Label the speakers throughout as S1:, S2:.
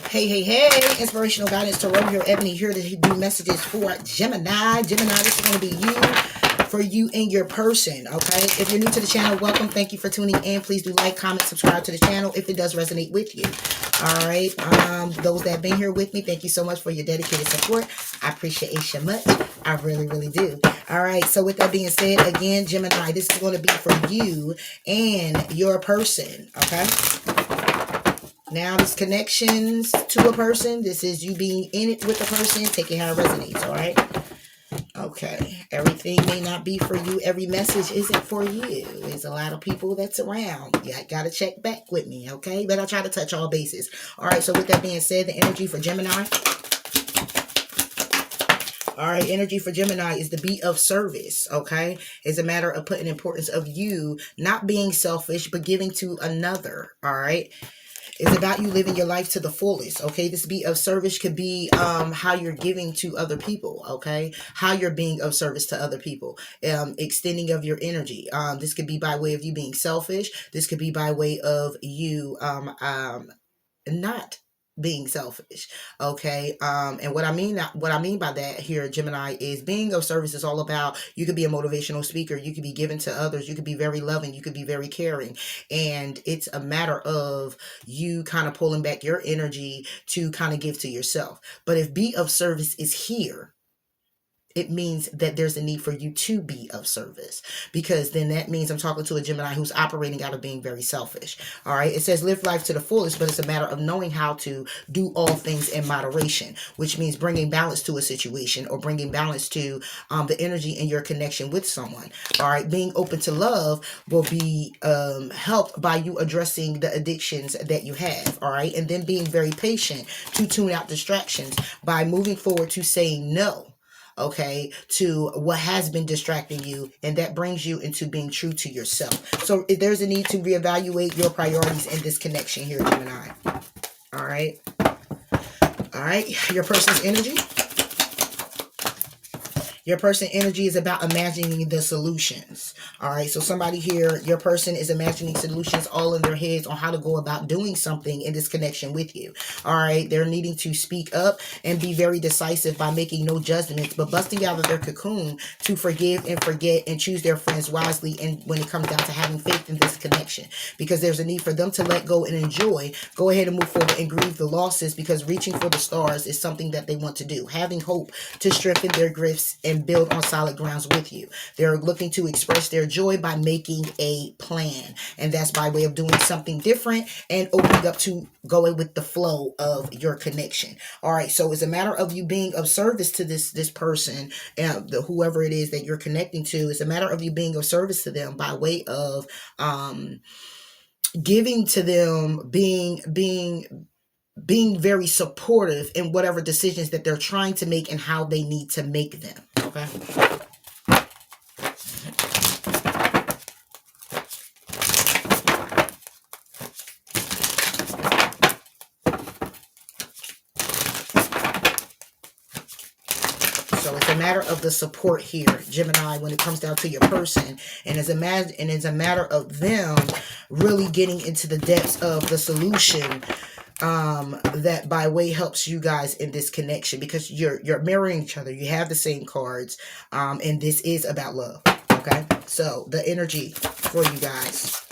S1: Hey, inspirational guidance tarot here, Ebony here to do messages for Gemini. Gemini, this is going to be you, for you and your person, okay? If you're new to the channel, welcome. Thank you for tuning in. Please do like, comment, subscribe to the channel if it does resonate with you. All right. Those that have been here with me, thank you so much for your dedicated support. I appreciate you so much. I really do. All right. So with that being said, again, Gemini, this is going to be for you and your person, okay? Now, this connections to a person. This is you being in it with a person. Take it how it resonates, all right? Okay. Everything may not be for you. Every message isn't for you. There's a lot of people that's around. You got to check back with me, okay? But I try to touch all bases. All right, so with that being said, the energy for Gemini. All right, energy for Gemini is the be of service, okay? It's a matter of putting importance of you, not being selfish, but giving to another, all right? It's about you living your life to the fullest, okay? This be of service could be how you're giving to other people, okay? How you're being of service to other people, extending of your energy. This could be by way of you being selfish. This could be by way of you not being selfish, okay? And what I mean by that here, Gemini, is being of service is all about, you could be a motivational speaker, you could be giving to others, you could be very loving, you could be very caring, and it's a matter of you kind of pulling back your energy to kind of give to yourself. But if be of service is here, it means that there's a need for you to be of service, because then that means I'm talking to a Gemini who's operating out of being very selfish. All right. It says live life to the fullest, but it's a matter of knowing how to do all things in moderation, which means bringing balance to a situation or bringing balance to the energy in your connection with someone. All right. Being open to love will be helped by you addressing the addictions that you have. All right. And then being very patient to tune out distractions by moving forward to saying no, okay, to what has been distracting you, and that brings you into being true to yourself. So if there's a need to reevaluate your priorities in this connection here, Gemini. All right. All right. Your person's energy. Your person energy is about imagining the solutions. All right. So somebody here, your person is imagining solutions all in their heads on how to go about doing something in this connection with you. All right. They're needing to speak up and be very decisive by making no judgments, but busting out of their cocoon to forgive and forget and choose their friends wisely. And when it comes down to having faith in this connection, because there's a need for them to let go and enjoy, go ahead and move forward and grieve the losses, because reaching for the stars is something that they want to do. Having hope to strengthen their griefs and build on solid grounds with you. They're looking to express their joy by making a plan, and that's by way of doing something different and opening up to going with the flow of your connection. All right, so it's a matter of you being of service to this person, whoever it is that you're connecting to. It's a matter of you being of service to them by way of giving to them, being very supportive in whatever decisions that they're trying to make and how they need to make them. Okay. So it's a matter of the support here, Gemini, when it comes down to your person, and it's a matter of them really getting into the depths of the solution that by way helps you guys in this connection, because you're mirroring each other. You have the same cards, and this is about love. Okay, so the energy for you guys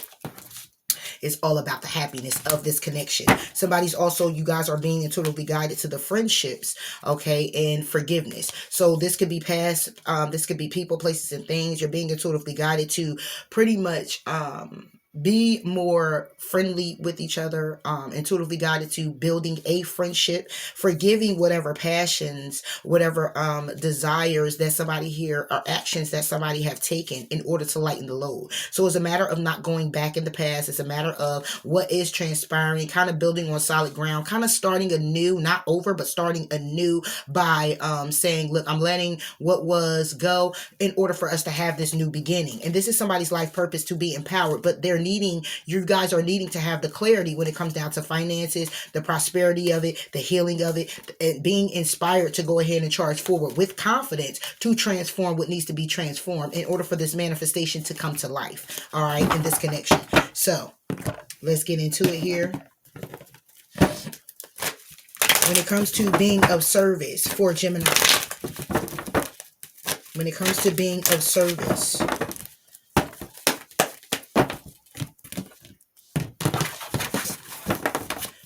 S1: is all about the happiness of this connection. Somebody's also, you guys are being intuitively guided to the friendships, okay, and forgiveness. So this could be past, this could be people, places, and things. You're being intuitively guided to pretty much be more friendly with each other, intuitively guided to building a friendship, forgiving whatever passions, whatever desires that somebody here, or actions that somebody have taken in order to lighten the load. So it's a matter of not going back in the past. It's a matter of what is transpiring, kind of building on solid ground, kind of starting anew, not over, but starting anew by saying, look, I'm letting what was go in order for us to have this new beginning. And this is somebody's life purpose, to be empowered, but you guys are needing to have the clarity when it comes down to finances, the prosperity of it, the healing of it, and being inspired to go ahead and charge forward with confidence to transform what needs to be transformed in order for this manifestation to come to life. All right, in this connection. So let's get into it here. When it comes to being of service for Gemini. When it comes to being of service.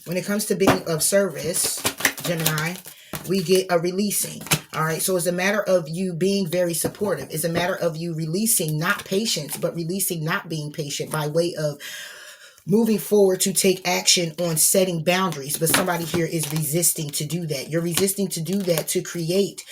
S1: When it comes to being of service, Gemini, we get a releasing. All right. So it's a matter of you being very supportive. It's a matter of you releasing not patience, but releasing not being patient by way of moving forward to take action on setting boundaries. But somebody here is resisting to do that. You're resisting to do that, to create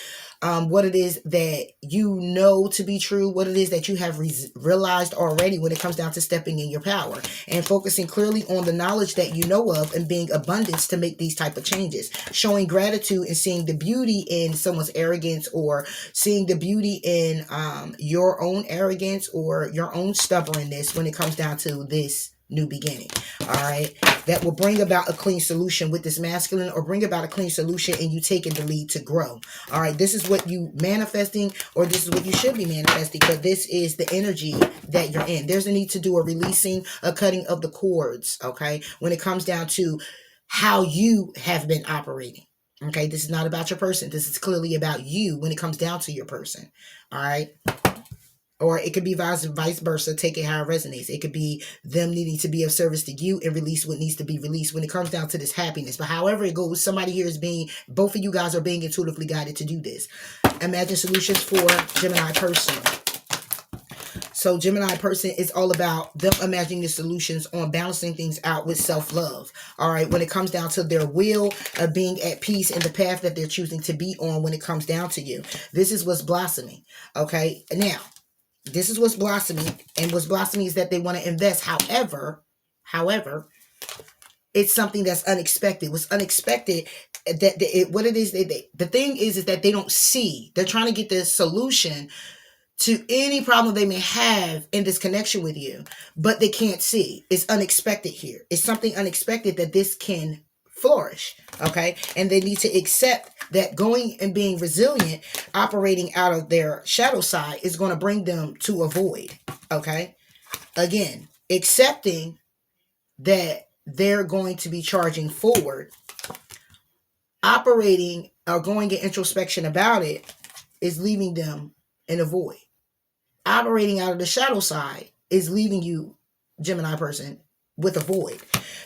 S1: what it is that you know to be true, what it is that you have realized already when it comes down to stepping in your power and focusing clearly on the knowledge that you know of and being abundance to make these type of changes, showing gratitude and seeing the beauty in someone's arrogance, or seeing the beauty in your own arrogance or your own stubbornness when it comes down to this new beginning. All right, that will bring about a clean solution with this masculine, or bring about a clean solution and you taking the lead to grow. All right, this is what you manifesting, or this is what you should be manifesting, but this is the energy that you're in. There's a need to do a releasing, a cutting of the cords. Okay, when it comes down to how you have been operating. Okay, this is not about your person. This is clearly about you when it comes down to your person. All right. Or it could be vice versa. Take it how it resonates. It could be them needing to be of service to you and release what needs to be released when it comes down to this happiness. But however it goes, somebody here is being, both of you guys are being intuitively guided to do this. Imagine solutions for Gemini person. So Gemini person is all about them imagining the solutions on balancing things out with self-love. All right. When it comes down to their will of being at peace in the path that they're choosing to be on when it comes down to you. This is what's blossoming. Okay. Now, this is what's blossoming, and what's blossoming is that they want to invest. However, it's something that's unexpected. What's unexpected, what it is, the thing is that they don't see. They're trying to get the solution to any problem they may have in this connection with you, but they can't see. It's unexpected here. It's something unexpected that this can flourish. Okay. And they need to accept that going and being resilient, operating out of their shadow side, is going to bring them to a void. Okay. Again, accepting that they're going to be charging forward, operating or going in introspection about it, is leaving them in a void. Operating out of the shadow side is leaving you, Gemini person, with a void.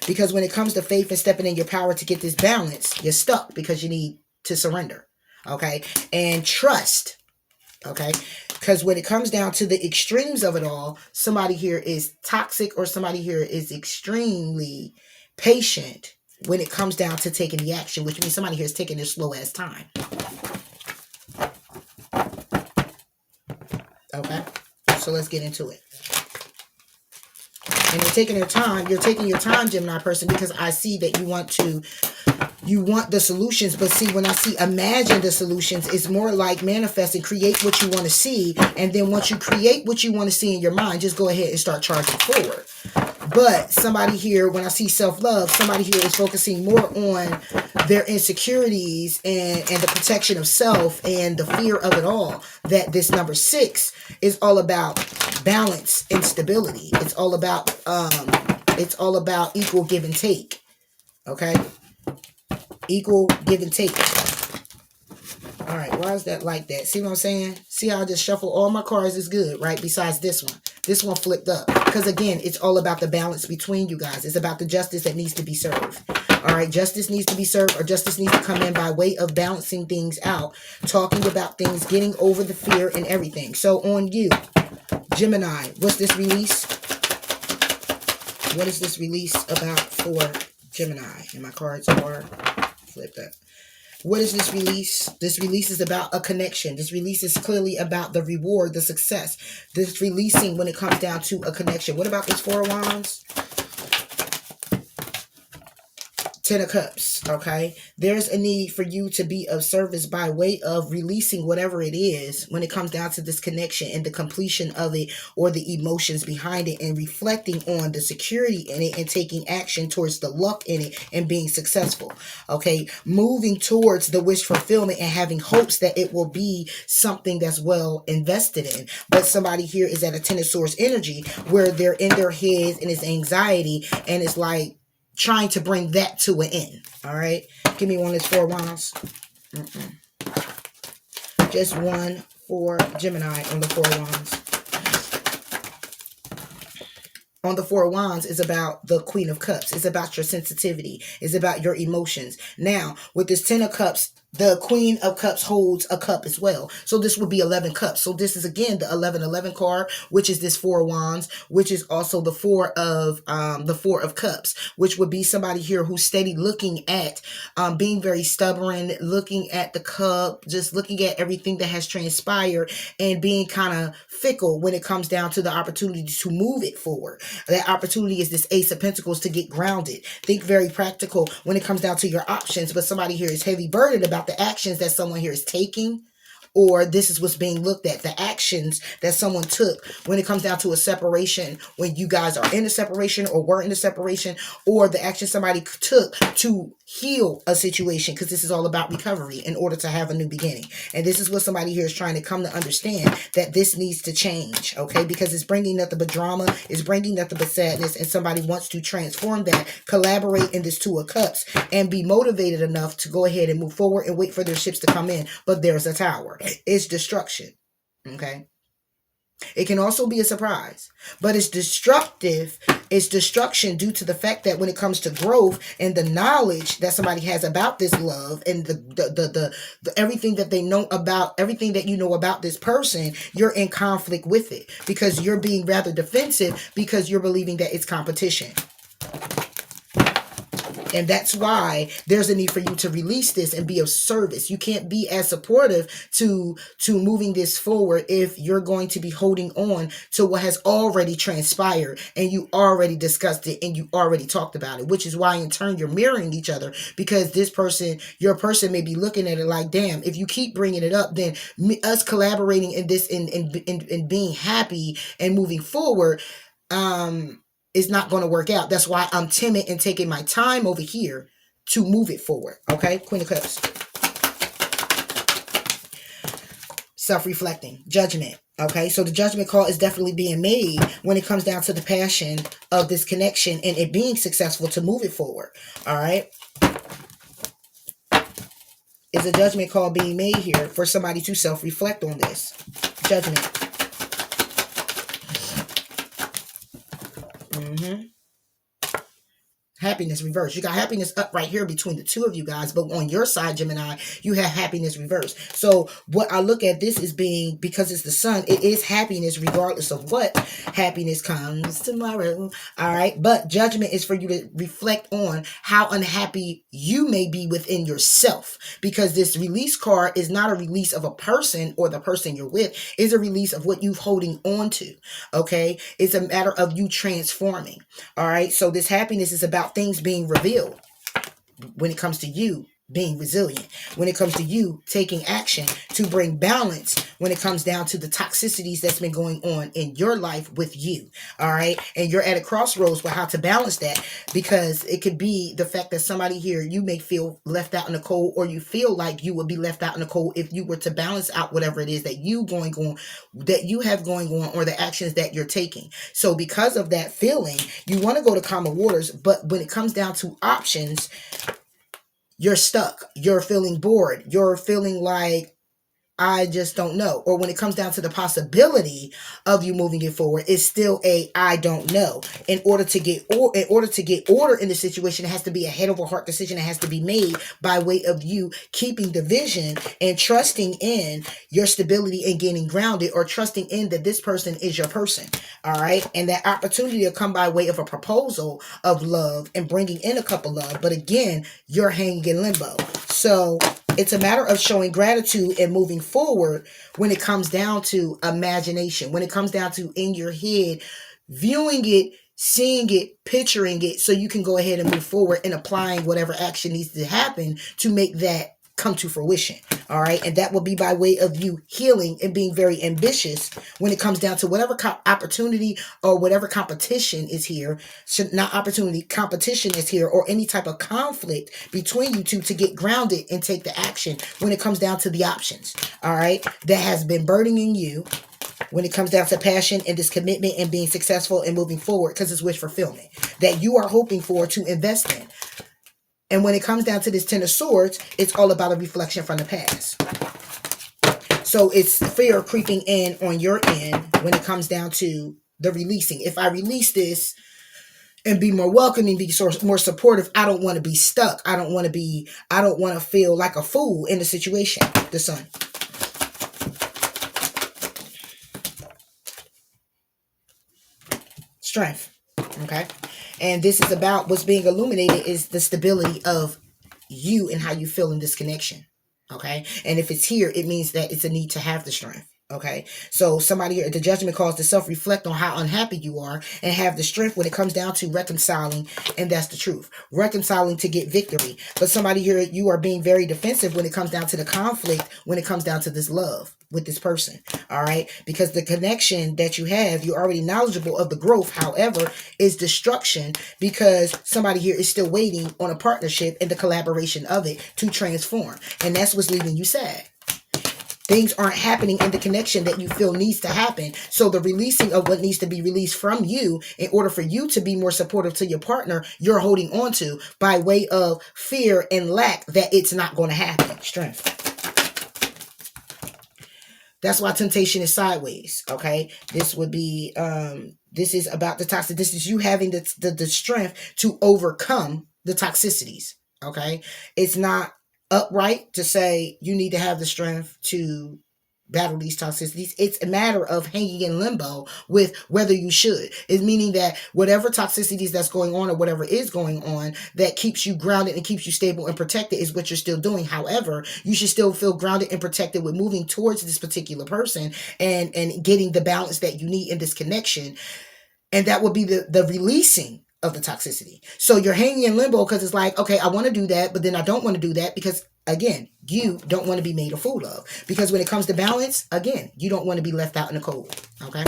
S1: Because when it comes to faith and stepping in your power to get this balance, you're stuck because you need to surrender. Okay. And trust. Okay. Because when it comes down to the extremes of it all, somebody here is toxic, or somebody here is extremely patient when it comes down to taking the action, which means somebody here is taking their slow ass time. Okay. So let's get into it. And you're taking your time, Gemini person, because I see that you want the solutions. But see, when I see imagine the solutions, it's more like manifest and create what you want to see. And then once you create what you want to see in your mind, just go ahead and start charging forward. But somebody here, when I see self-love, somebody here is focusing more on their insecurities and the protection of self and the fear of it all. That this number 6 is all about balance and stability. It's all about equal give and take. Okay? Equal give and take. All right, why is that like that? See what I'm saying? See how I just shuffle all my cards is good, right? Besides this one. This one flipped up. Because again, it's all about the balance between you guys. It's about the justice that needs to be served. All right, justice needs to be served, or justice needs to come in by way of balancing things out, talking about things, getting over the fear and everything. So on you, Gemini, what's this release? What is this release about for Gemini? And my cards are flipped up. What is this release? This release is about a connection. This release is clearly about the reward, the success. This releasing when it comes down to a connection. What about this 4 of Wands? 10 of Cups, okay? There's a need for you to be of service by way of releasing whatever it is when it comes down to this connection and the completion of it, or the emotions behind it, and reflecting on the security in it and taking action towards the luck in it and being successful, okay? Moving towards the wish fulfillment and having hopes that it will be something that's well invested in. But somebody here is at a 10 of Swords energy where they're in their heads and it's anxiety, and it's like, trying to bring that to an end. All right. Give me one of these 4 wands. Just one for Gemini on the 4 wands. On the 4 wands is about the Queen of Cups. It's about your sensitivity. It's about your emotions. Now, with this 10 of Cups, the Queen of Cups holds a cup as well. So this would be 11 cups. So this is again the 11-11 card, which is this 4 wands, which is also the 4 of cups, which would be somebody here who's steady looking at being very stubborn, looking at the cup, just looking at everything that has transpired and being kind of fickle when it comes down to the opportunity to move it forward. That opportunity is this Ace of Pentacles to get grounded. Think very practical when it comes down to your options, but somebody here is heavy burdened about the actions that someone here is taking, or this is what's being looked at, the actions that someone took when it comes down to a separation, when you guys are in a separation or were in a separation, or the action somebody took to heal a situation, because this is all about recovery in order to have a new beginning. And this is what somebody here is trying to come to understand, that this needs to change, okay? Because it's bringing nothing but drama, it's bringing nothing but sadness, and somebody wants to transform that, collaborate in this 2 of Cups, and be motivated enough to go ahead and move forward and wait for their ships to come in. But there's a tower. It's destruction, okay? It can also be a surprise, but it's destructive. It's destruction due to the fact that when it comes to growth and the knowledge that somebody has about this love and the everything that they know about, everything that you know about this person, you're in conflict with it because you're being rather defensive because you're believing that it's competition. And that's why there's a need for you to release this and be of service. You can't be as supportive to moving this forward if you're going to be holding on to what has already transpired and you already discussed it and you already talked about it, which is why in turn you're mirroring each other, because this person, your person may be looking at it like, damn, if you keep bringing it up, then us collaborating in this and being happy and moving forward, is not going to work out. That's why I'm timid and taking my time over here to move it forward. Okay, Queen of Cups. Self-reflecting. Judgment. Okay, so the judgment call is definitely being made when it comes down to the passion of this connection and it being successful to move it forward. All right. Is a judgment call being made here for somebody to self-reflect on this. Judgment. Happiness reverse. You got happiness up right here between the 2 of you guys, but on your side, Gemini, you have happiness reverse. So what I look at this as being, because it's the sun, it is happiness regardless of what happiness comes tomorrow. All right. But judgment is for you to reflect on how unhappy you may be within yourself, because this release card is not a release of a person or the person you're with. It's a release of what you're holding on to. Okay. It's a matter of you transforming. All right. So this happiness is about things being revealed when it comes to you being resilient, when it comes to you taking action to bring balance, when it comes down to the toxicities that's been going on in your life with you. All right. And you're at a crossroads with how to balance that, because it could be the fact that somebody here, you may feel left out in the cold, or you feel like you would be left out in the cold if you were to balance out whatever it is that you have going on, or the actions that you're taking. So because of that feeling, you want to go to calmer waters, but when it comes down to options, you're stuck, you're feeling bored, you're feeling like, I just don't know. Or when it comes down to the possibility of you moving it forward, it's still a I don't know. In order to get order in the situation, it has to be a head over heart decision. It has to be made by way of you keeping the vision and trusting in your stability and getting grounded, or trusting in that this person is your person. All right. And that opportunity will come by way of a proposal of love and bringing in a couple love. But again, you're hanging in limbo. So it's a matter of showing gratitude and moving forward when it comes down to imagination, when it comes down to in your head, viewing it, seeing it, picturing it, so you can go ahead and move forward and applying whatever action needs to happen to make that come to fruition. All right. And that will be by way of you healing and being very ambitious when it comes down to whatever opportunity or whatever competition is here. Not opportunity, competition is here, or any type of conflict between you two, to get grounded and take the action when it comes down to the options. All right. That has been burdening you. when it comes down to passion and this commitment and being successful and moving forward, because it's wish fulfillment that you are hoping for to invest in. And when it comes down to this Ten of Swords, it's all about a reflection from the past. So it's fear creeping in on your end when it comes down to the releasing. If I release this and be more welcoming, be more supportive, I don't want to be stuck. I don't want to feel like a fool in the situation. The Sun. Strength. Okay. And this is about what's being illuminated is the stability of you and how you feel in this connection. Okay. And if it's here, it means that it's a need to have the strength. Okay. So somebody here, the judgment calls to self-reflect on how unhappy you are and have the strength when it comes down to reconciling. And that's the truth. Reconciling to get victory. But somebody here, you are being very defensive when it comes down to the conflict, when it comes down to this love with this person. All right. Because the connection that you have, you're already knowledgeable of the growth. However, is destruction because somebody here is still waiting on a partnership and the collaboration of it to transform. And that's what's leaving you sad. Things aren't happening in the connection that you feel needs to happen. So the releasing of what needs to be released from you in order for you to be more supportive to your partner, you're holding on to by way of fear and lack that it's not going to happen. Strength. That's why temptation is sideways. Okay. This would be, this is about the toxic. This is you having the strength to overcome the toxicities. Okay. It's not upright to say you need to have the strength to battle these toxicities. It's a matter of hanging in limbo with whether you should. It's meaning that whatever toxicities that's going on or whatever is going on that keeps you grounded and keeps you stable and protected is what you're still doing. However, you should still feel grounded and protected with moving towards this particular person and getting the balance that you need in this connection. And that would be the releasing of the toxicity. So you're hanging in limbo because it's like, okay, I want to do that, but then I don't want to do that because, again, you don't want to be made a fool of. Because when it comes to balance, again, you don't want to be left out in the cold. Okay?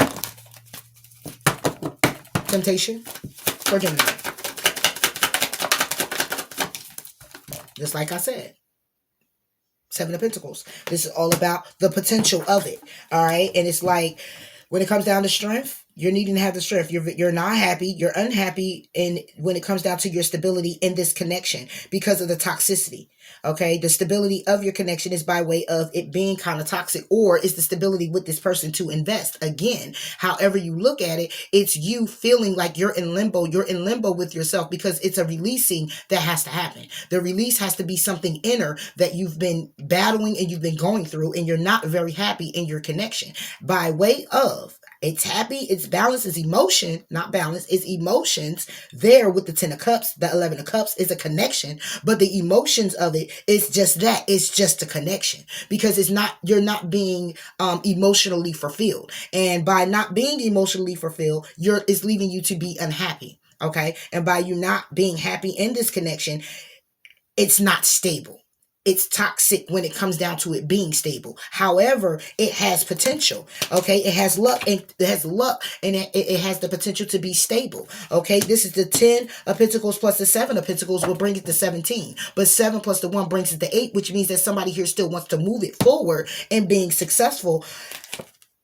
S1: Temptation for Gemini. Just like I said. Seven of Pentacles. This is all about the potential of it. All right? And it's like, when it comes down to strength, you're needing to have the strength. You're not happy. You're unhappy. And when it comes down to your stability in this connection because of the toxicity. Okay. The stability of your connection is by way of it being kind of toxic, or is the stability with this person to invest. Again, however you look at it, it's you feeling like you're in limbo. You're in limbo with yourself because it's a releasing that has to happen. The release has to be something inner that you've been battling and you've been going through, and you're not very happy in your connection by way of it's happy, it's balance, it's emotion, not balance, it's emotions there with the 10 of Cups. The 11 of Cups is a connection, but the emotions of it is just that. It's just a connection because it's not, you're not being emotionally fulfilled. And by not being emotionally fulfilled, it's leaving you to be unhappy. Okay. And by you not being happy in this connection, it's not stable. It's toxic when it comes down to it being stable. However, it has potential. Okay. It has luck and it has the potential to be stable. Okay. This is the 10 of Pentacles plus the 7 of Pentacles will bring it to 17, but 7 plus the 1 brings it to 8, which means that somebody here still wants to move it forward and being successful.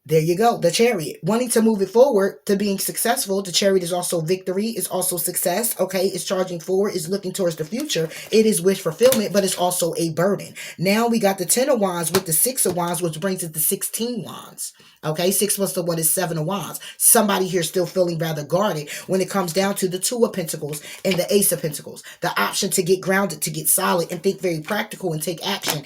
S1: There you go. The Chariot. Wanting to move it forward to being successful. The Chariot is also victory. It's also success. Okay. It's charging forward. It's looking towards the future. It is wish fulfillment, but it's also a burden. Now we got the 10 of Wands with the 6 of Wands, which brings it to 16 Wands. Okay. 6 plus the 1 is 7 of Wands. Somebody here still feeling rather guarded when it comes down to the 2 of Pentacles and the Ace of Pentacles. The option to get grounded, to get solid and think very practical and take action.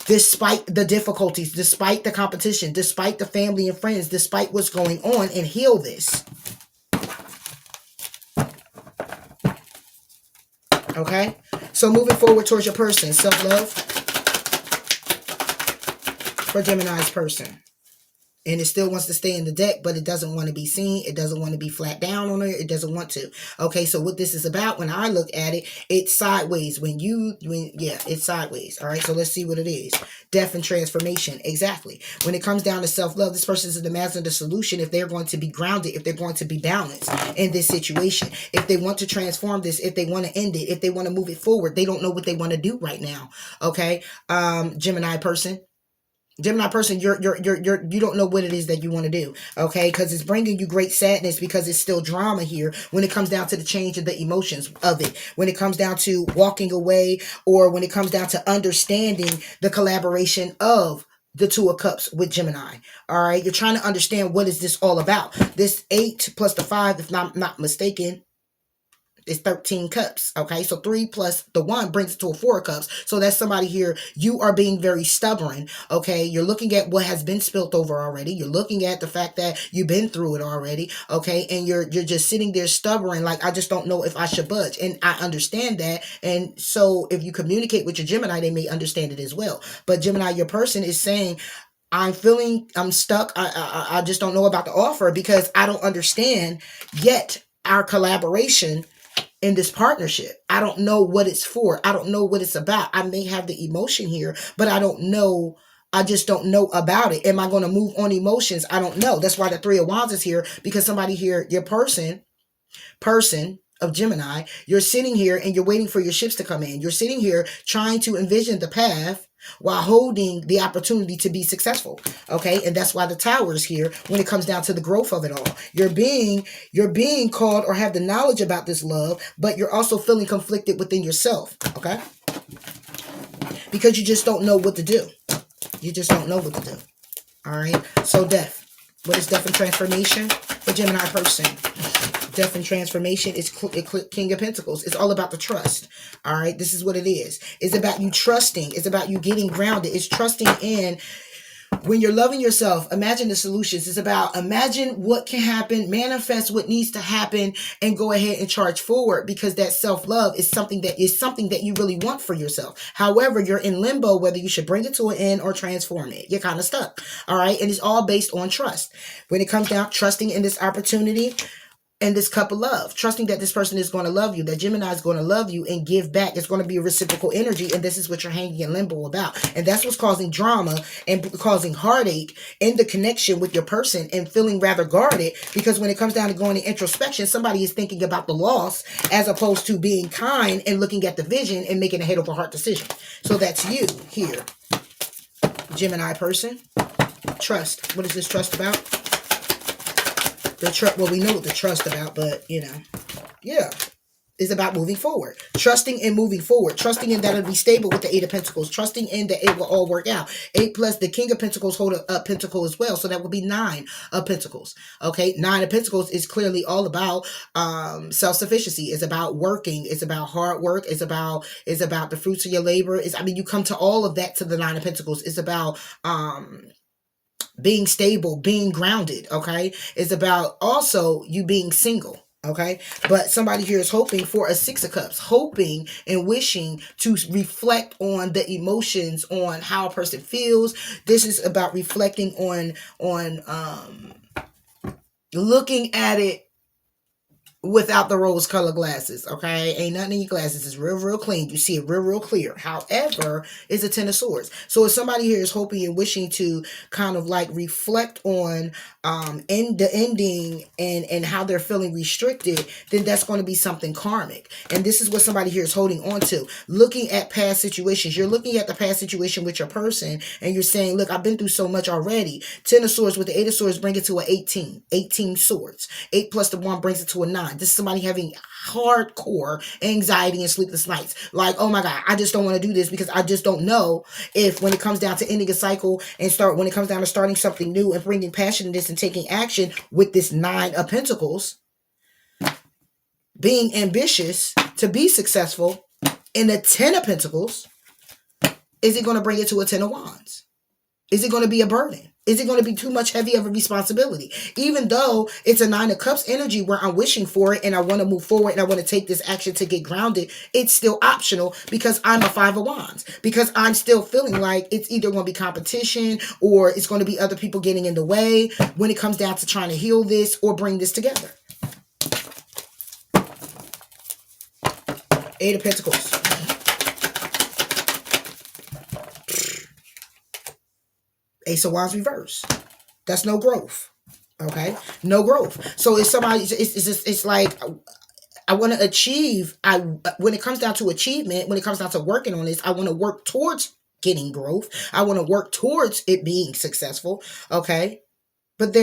S1: Despite the difficulties, despite the competition, despite the family and friends, despite what's going on, and heal this. Okay? So moving forward towards your person, self-love for Gemini's person. And it still wants to stay in the deck, but it doesn't want to be seen. It doesn't want to be flat down on it. It doesn't want to. Okay, so what this is about, when I look at it, it's sideways. It's sideways. All right, so let's see what it is. Death and transformation. Exactly. When it comes down to self-love, this person is the master of the solution if they're going to be grounded, if they're going to be balanced in this situation. If they want to transform this, if they want to end it, if they want to move it forward, they don't know what they want to do right now. Okay, Gemini person. Gemini person, you don't know what it is that you want to do, okay? Because it's bringing you great sadness because it's still drama here when it comes down to the change of the emotions of it. When it comes down to walking away, or when it comes down to understanding the collaboration of the Two of Cups with Gemini. All right, you're trying to understand what is this all about. This 8 plus the 5, if I'm not mistaken, is 13 cups. Okay, so 3 plus the 1 brings it to a 4 of cups. So that's somebody here. You are being very stubborn. Okay, you're looking at what has been spilt over already. You're looking at the fact that you've been through it already. Okay, and you're just sitting there stubborn, like, I just don't know if I should budge. And I understand that. And so if you communicate with your Gemini, they may understand it as well. But Gemini, your person is saying, I'm stuck. I just don't know about the offer because I don't understand yet our collaboration in this partnership. I don't know what it's for. I don't know what it's about. I may have the emotion here, but I don't know. I just don't know about it. Am I going to move on emotions? I don't know. That's why the 3 of Wands is here, because somebody here, your person of Gemini, you're sitting here and you're waiting for your ships to come in. You're sitting here trying to envision the path while holding the opportunity to be successful. Okay, and that's why the Tower is here when it comes down to the growth of it all. You're being called or have the knowledge about this love, but you're also feeling conflicted within yourself. Okay, because you just don't know what to do. You just don't know what to do. All right, so death. What is death and transformation for Gemini person? Death and transformation is King of Pentacles. It's all about the trust. All right, this is what it is. It's about you trusting. It's about you getting grounded. It's trusting in. When you're loving yourself, imagine the solutions. It's about imagine what can happen, manifest what needs to happen, and go ahead and charge forward, because that self-love is something that you really want for yourself. However, you're in limbo whether you should bring it to an end or transform it. You're kind of stuck. All right, and it's all based on trust. When it comes down trusting in this opportunity and this cup of love, trusting that this person is going to love you, that Gemini is going to love you and give back. It's going to be a reciprocal energy, and this is what you're hanging in limbo about. And that's what's causing drama and causing heartache in the connection with your person, and feeling rather guarded, because when it comes down to going to introspection, somebody is thinking about the loss as opposed to being kind and looking at the vision and making a head over heart decision. So that's you here, Gemini person. Trust. What is this trust about? Well, we know what the trust about, but yeah, it's about moving forward, trusting and moving forward, trusting in that it'll be stable with the 8 of Pentacles, trusting in that it will all work out. 8 plus the King of Pentacles hold a pentacle as well, so that would be 9 of Pentacles. Okay, 9 of Pentacles is clearly all about self-sufficiency. It's about working. It's about hard work. It's about the fruits of your labor. You come to all of that to the 9 of Pentacles. It's about being stable, being grounded. Okay, it's about also you being single. Okay, but somebody here is hoping for a 6 of Cups, hoping and wishing to reflect on the emotions, on how a person feels. This is about reflecting on looking at it without the rose color glasses. Okay, ain't nothing in your glasses. It's real clean. You see it real clear. However, it's a 10 of Swords. So if somebody here is hoping and wishing to kind of like reflect on the ending and how they're feeling restricted, then that's going to be something karmic. And this is what somebody here is holding on to, looking at past situations. You're looking at the past situation with your person and you're saying, look, I've been through so much already. 10 of Swords with the 8 of Swords bring it to an 18 swords. 8 plus the 1 brings it to a 9. This is somebody having hardcore anxiety and sleepless nights. Like, oh my God, I just don't want to do this because I just don't know if when it comes down to ending a cycle and when it comes down to starting something new and bringing passion in this and taking action with this 9 of Pentacles, being ambitious to be successful in the 10 of Pentacles, is it going to bring it to a 10 of Wands? Is it going to be a burden? Is it going to be too much heavy of a responsibility? Even though it's a 9 of Cups energy where I'm wishing for it and I want to move forward and I want to take this action to get grounded, it's still optional because I'm a 5 of Wands. Because I'm still feeling like it's either going to be competition or it's going to be other people getting in the way when it comes down to trying to heal this or bring this together. 8 of Pentacles. Ace of Wands reverse. That's no growth. Okay, no growth. So if somebody, it's like I want to achieve. When it comes down to achievement, when it comes down to working on this, I want to work towards getting growth. I want to work towards it being successful. Okay. But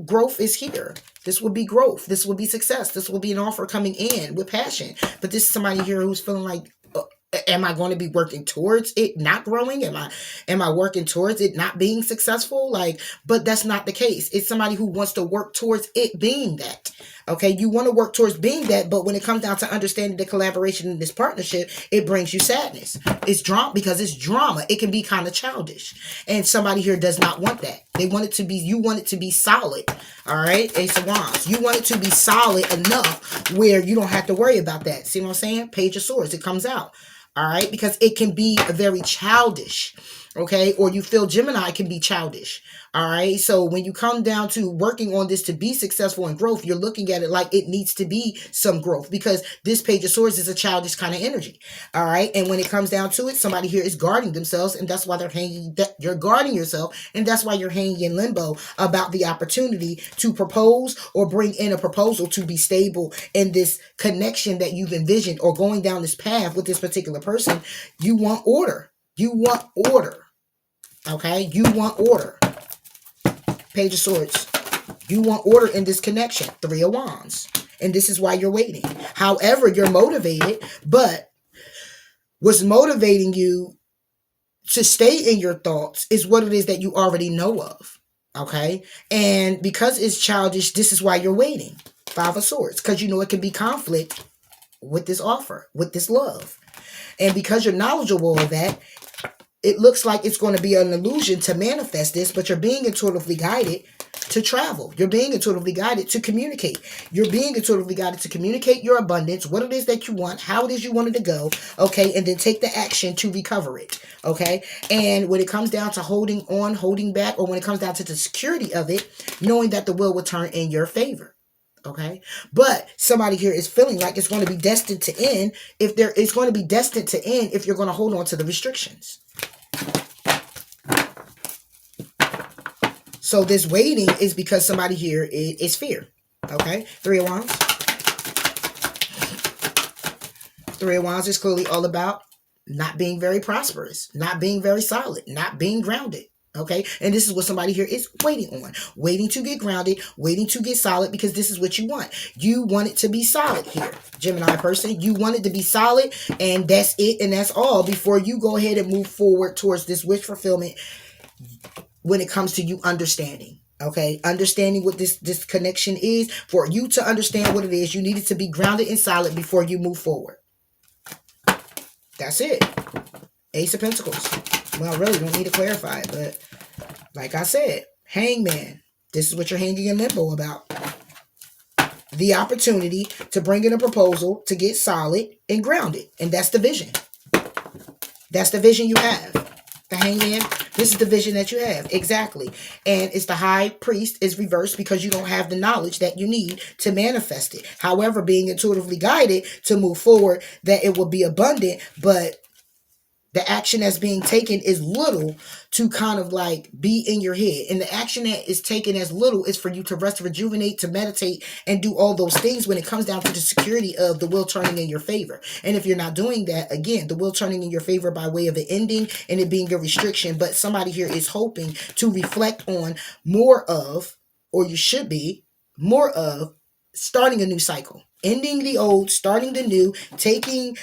S1: growth is here. This will be growth. This will be success. This will be an offer coming in with passion. But this is somebody here who's feeling like, am I going to be working towards it not growing? Am I working towards it not being successful? Like, but that's not the case. It's somebody who wants to work towards it being that. Okay, you want to work towards being that, but when it comes down to understanding the collaboration in this partnership, it brings you sadness. It's drama because it's drama. It can be kind of childish, and somebody here does not want that. They want it to be. You want it to be solid. All right, Ace of Wands. You want it to be solid enough where you don't have to worry about that. See what I'm saying? Page of Swords. It comes out. All right, because it can be very childish, okay? Or you feel Gemini can be childish, all right? So when you come down to working on this to be successful in growth, you're looking at it like it needs to be some growth because this Page of Swords is a childish kind of energy, all right? And when it comes down to it, somebody here is guarding themselves, and that's why they're hanging, you're guarding yourself, and that's why you're hanging in limbo about the opportunity to propose or bring in a proposal to be stable in this connection that you've envisioned or going down this path with this particular person. You want order. You want order. Okay? You want order. Page of Swords. You want order in this connection. Three of Wands. And this is why you're waiting. However, you're motivated, but what's motivating you to stay in your thoughts is what it is that you already know of. Okay? And because it's childish, this is why you're waiting. Five of Swords. Because you know it can be conflict with this offer, with this love. And because you're knowledgeable of that, it looks like it's going to be an illusion to manifest this, but you're being intuitively guided to travel. You're being intuitively guided to communicate. You're being intuitively guided to communicate your abundance, what it is that you want, how it is you want it to go, okay, and then take the action to recover it, okay? And when it comes down to holding on, holding back, or when it comes down to the security of it, knowing that the will turn in your favor. Okay, but somebody here is feeling like it's going to be destined to end if it's going to be destined to end if you're going to hold on to the restrictions. So this waiting is because somebody here is fear. Okay, Three of Wands. Three of Wands is clearly all about not being very prosperous, not being very solid, not being grounded. Okay, and this is what somebody here is waiting on. Waiting to get grounded, waiting to get solid, because this is what you want. You want it to be solid here, Gemini person. You want it to be solid, and that's it, and that's all before you go ahead and move forward towards this wish fulfillment when it comes to you understanding. Okay, understanding what this connection is. For you to understand what it is, you need it to be grounded and solid before you move forward. That's it. Ace of Pentacles. Well, I really don't need to clarify it, but like I said, Hangman. This is what you're hanging in limbo about. The opportunity to bring in a proposal to get solid and grounded. And that's the vision. That's the vision you have. The Hangman, this is the vision that you have. Exactly. And it's the High Priest is reversed because you don't have the knowledge that you need to manifest it. However, being intuitively guided to move forward, that it will be abundant, but the action that's being taken is little to kind of like be in your head. And the action that is taken as little is for you to rest, rejuvenate, to meditate, and do all those things when it comes down to the security of the will turning in your favor. And if you're not doing that, again, the will turning in your favor by way of an ending and it being a restriction. But somebody here is hoping to reflect on more of, or you should be, more of starting a new cycle. Ending the old, starting the new, taking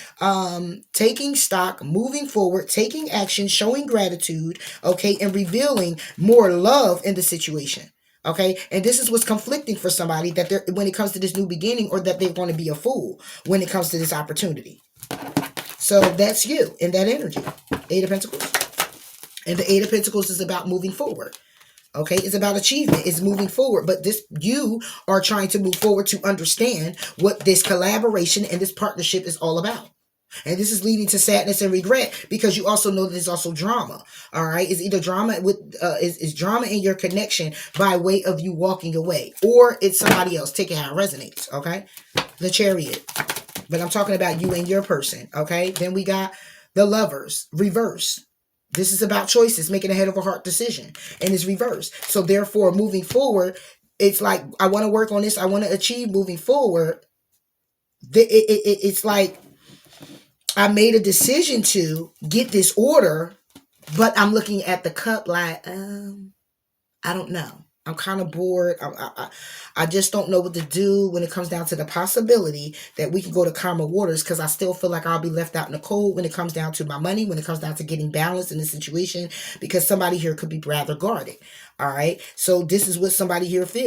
S1: stock, moving forward, taking action, showing gratitude, okay, and revealing more love in the situation. Okay, and this is what's conflicting for somebody, that they're, when it comes to this new beginning, or that they're going to be a fool when it comes to this opportunity. So that's you in that energy. Eight of Pentacles. And the Eight of Pentacles is about moving forward. Okay, it's about achievement. It's moving forward. But this, you are trying to move forward to understand what this collaboration and this partnership is all about. And this is leading to sadness and regret because you also know that there's also drama. All right, it's either drama with is drama in your connection by way of you walking away, or it's somebody else. Take it how it resonates. Okay, the Chariot. But I'm talking about you and your person. Okay, then we got the Lovers reverse. This is about choices, making a head over heart decision, and it's reversed. So therefore, moving forward, it's like, I want to work on this. I want to achieve moving forward. It's like I made a decision to get this order, But I'm looking at the cup like, I don't know. I'm kind of bored. I just don't know what to do when it comes down to the possibility that we can go to calmer waters, because I still feel like I'll be left out in the cold when it comes down to my money, when it comes down to getting balance in the situation, because somebody here could be rather guarded. All right. So this is what somebody here feels.